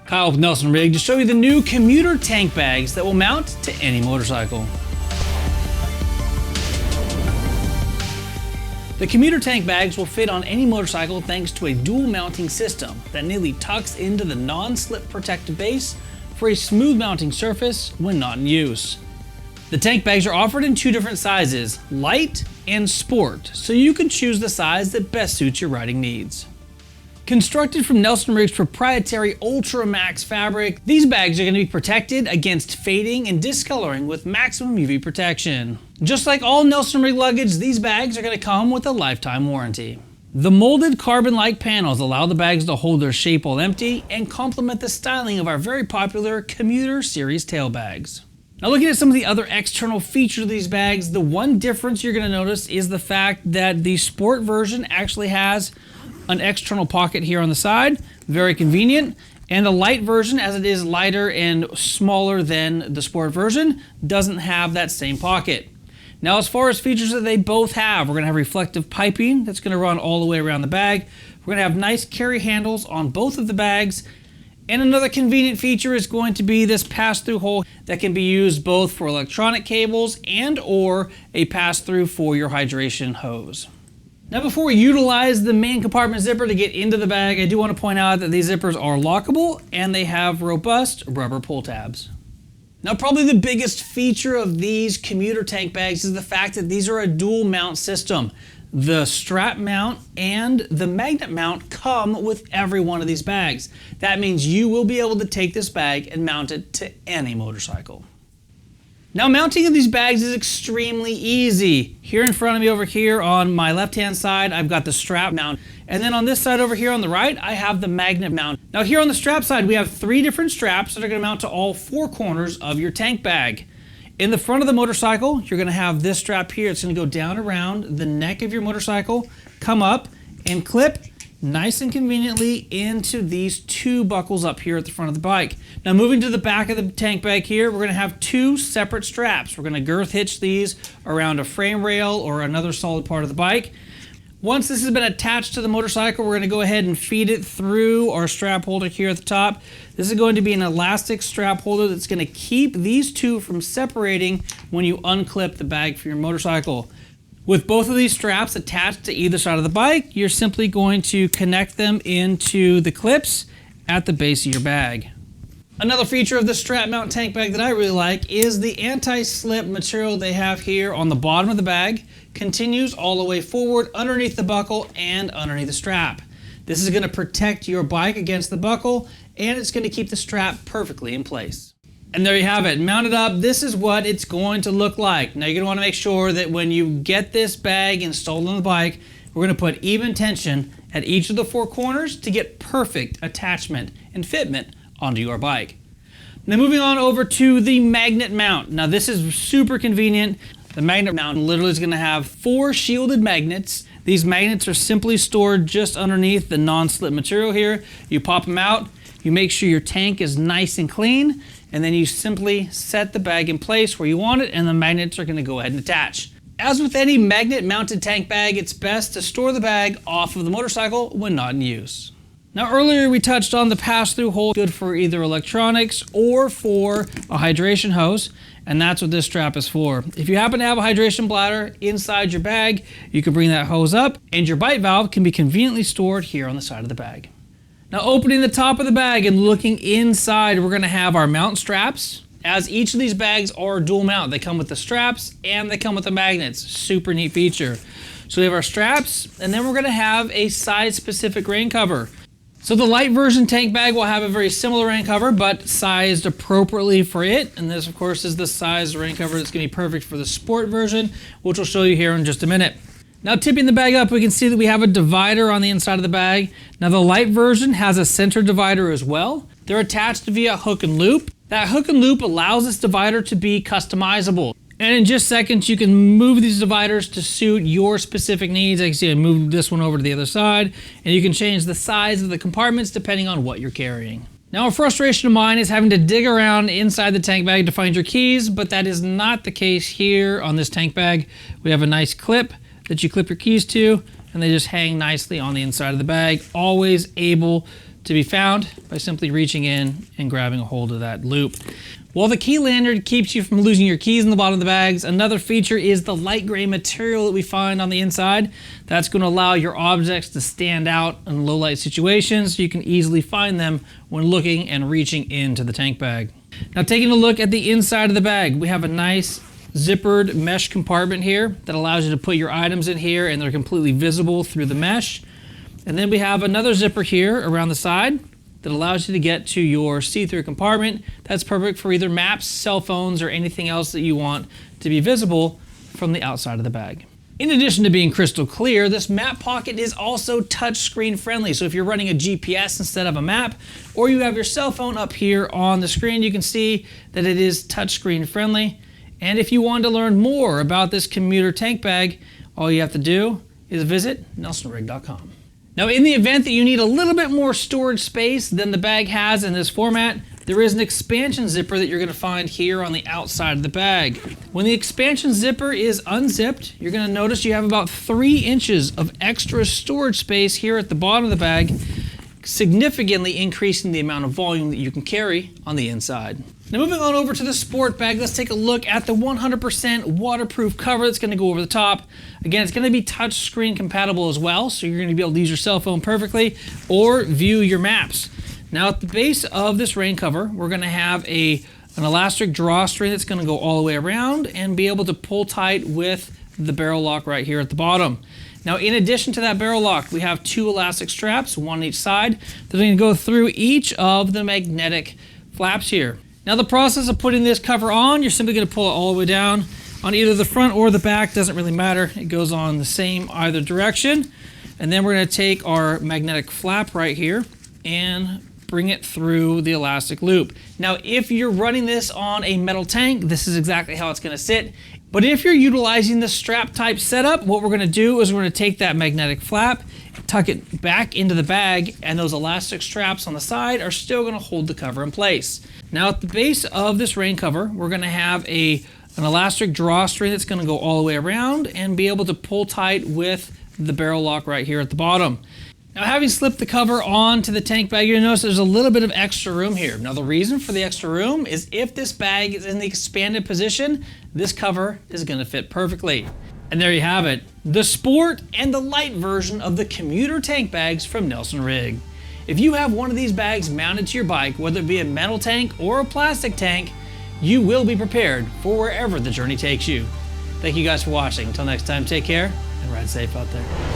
Kyle with Nelson Rigg to show you the new Commuter Tank Bags that will mount to any motorcycle. The Commuter Tank Bags will fit on any motorcycle thanks to a dual mounting system that neatly tucks into the non-slip protective base for a smooth mounting surface when not in use. The tank bags are offered in two different sizes, light and sport, so you can choose the size that best suits your riding needs. Constructed from Nelson Rigg's proprietary UltraMax fabric, these bags are going to be protected against fading and discoloring with maximum UV protection. Just like all Nelson Rigg luggage, these bags are going to come with a lifetime warranty. The molded carbon-like panels allow the bags to hold their shape while empty and complement the styling of our very popular Commuter series tail bags. Now looking at some of the other external features of these bags, the one difference you're going to notice is the fact that the sport version actually has an external pocket here on the side, very convenient, and the light version, as it is lighter and smaller than the sport version, doesn't have that same pocket. Now as far as features that they both have, we're going to have reflective piping that's going to run all the way around the bag. We're going to have nice carry handles on both of the bags, and another convenient feature is going to be this pass-through hole that can be used both for electronic cables and or a pass-through for your hydration hose. Now before we utilize the main compartment zipper to get into the bag, I do want to point out that these zippers are lockable and they have robust rubber pull tabs. Now probably the biggest feature of these Commuter Tank Bags is the fact that these are a dual mount system. The strap mount and the magnet mount come with every one of these bags. That means you will be able to take this bag and mount it to any motorcycle. Now mounting of these bags is extremely easy. Here in front of me over here on my left-hand side, I've got the strap mount. And then on this side over here on the right, I have the magnet mount. Now here on the strap side, we have three different straps that are going to mount to all four corners of your tank bag. In the front of the motorcycle, you're going to have this strap here. It's going to go down around the neck of your motorcycle, come up and clip nice and conveniently into these two buckles up here at the front of the bike. Now moving to the back of the tank bag here, we're going to have two separate straps. We're going to girth hitch these around a frame rail or another solid part of the bike. Once this has been attached to the motorcycle, we're going to go ahead and feed it through our strap holder here at the top. This is going to be an elastic strap holder that's going to keep these two from separating when you unclip the bag for your motorcycle. With both of these straps attached to either side of the bike, you're simply going to connect them into the clips at the base of your bag. Another feature of the strap mount tank bag that I really like is the anti-slip material they have here on the bottom of the bag continues all the way forward underneath the buckle and underneath the strap. This is going to protect your bike against the buckle, and it's going to keep the strap perfectly in place. And there you have it, mounted up. This is what it's going to look like. Now you're going to want to make sure that when you get this bag installed on the bike, we're going to put even tension at each of the four corners to get perfect attachment and fitment onto your bike. Now moving on over to the magnet mount. Now this is super convenient. The magnet mount literally is going to have four shielded magnets. These magnets are simply stored just underneath the non-slip material here. You pop them out, you make sure your tank is nice and clean, and then you simply set the bag in place where you want it, and the magnets are going to go ahead and attach. As with any magnet mounted tank bag, it's best to store the bag off of the motorcycle when not in use. Now earlier we touched on the pass-through hole, good for either electronics or for a hydration hose, and that's what this strap is for. If you happen to have a hydration bladder inside your bag, you can bring that hose up and your bite valve can be conveniently stored here on the side of the bag. Now opening the top of the bag and looking inside, we're going to have our mount straps. As each of these bags are dual mount, they come with the straps and they come with the magnets. Super neat feature. So we have our straps, and then we're going to have a size-specific rain cover. So the light version tank bag will have a very similar rain cover, but sized appropriately for it. And this, of course, is the size rain cover that's going to be perfect for the sport version, which we'll show you here in just a minute. Now tipping the bag up, we can see that we have a divider on the inside of the bag. Now the light version has a center divider as well. They're attached via hook and loop. That hook and loop allows this divider to be customizable. And in just seconds, you can move these dividers to suit your specific needs. Like you see, I moved this one over to the other side, and you can change the size of the compartments depending on what you're carrying. Now, a frustration of mine is having to dig around inside the tank bag to find your keys, but that is not the case here on this tank bag. We have a nice clip that you clip your keys to, and they just hang nicely on the inside of the bag, always able to be found by simply reaching in and grabbing a hold of that loop. While the key lanyard keeps you from losing your keys in the bottom of the bags, another feature is the light gray material that we find on the inside. That's going to allow your objects to stand out in low light situations so you can easily find them when looking and reaching into the tank bag. Now, taking a look at the inside of the bag, we have a nice zippered mesh compartment here that allows you to put your items in here and they're completely visible through the mesh. And then we have another zipper here around the side that allows you to get to your see-through compartment. That's perfect for either maps, cell phones, or anything else that you want to be visible from the outside of the bag. In addition to being crystal clear, this map pocket is also touchscreen friendly. So if you're running a GPS instead of a map, or you have your cell phone up here on the screen, you can see that it is touchscreen friendly. And if you want to learn more about this commuter tank bag, all you have to do is visit nelsonrigg.com. Now, in the event that you need a little bit more storage space than the bag has in this format, there is an expansion zipper that you're going to find here on the outside of the bag. When the expansion zipper is unzipped, you're going to notice you have about 3 inches of extra storage space here at the bottom of the bag, significantly increasing the amount of volume that you can carry on the inside. Now, moving on over to the sport bag, let's take a look at the 100% waterproof cover that's going to go over the top. Again, it's going to be touchscreen compatible as well, so you're going to be able to use your cell phone perfectly or view your maps. Now, at the base of this rain cover, we're going to have an elastic drawstring that's going to go all the way around and be able to pull tight with the barrel lock right here at the bottom. Now, in addition to that barrel lock, we have 2 elastic straps, one on each side. They're going to go through each of the magnetic flaps here. Now, the process of putting this cover on, you're simply going to pull it all the way down on either the front or the back, doesn't really matter. It goes on the same either direction. And then we're going to take our magnetic flap right here and bring it through the elastic loop. Now, if you're running this on a metal tank, this is exactly how it's going to sit. But if you're utilizing the strap type setup, what we're going to do is we're going to take that magnetic flap, tuck it back into the bag, and those elastic straps on the side are still going to hold the cover in place. Now, at the base of this rain cover, we're going to have an elastic drawstring that's going to go all the way around and be able to pull tight with the barrel lock right here at the bottom. Now, having slipped the cover onto the tank bag, you'll notice there's a little bit of extra room here. Now, the reason for the extra room is if this bag is in the expanded position, this cover is going to fit perfectly. And there you have it, the sport and the light version of the commuter tank bags from Nelson Rigg. If you have one of these bags mounted to your bike, whether it be a metal tank or a plastic tank, you will be prepared for wherever the journey takes you. Thank you guys for watching. Until next time, take care and ride safe out there.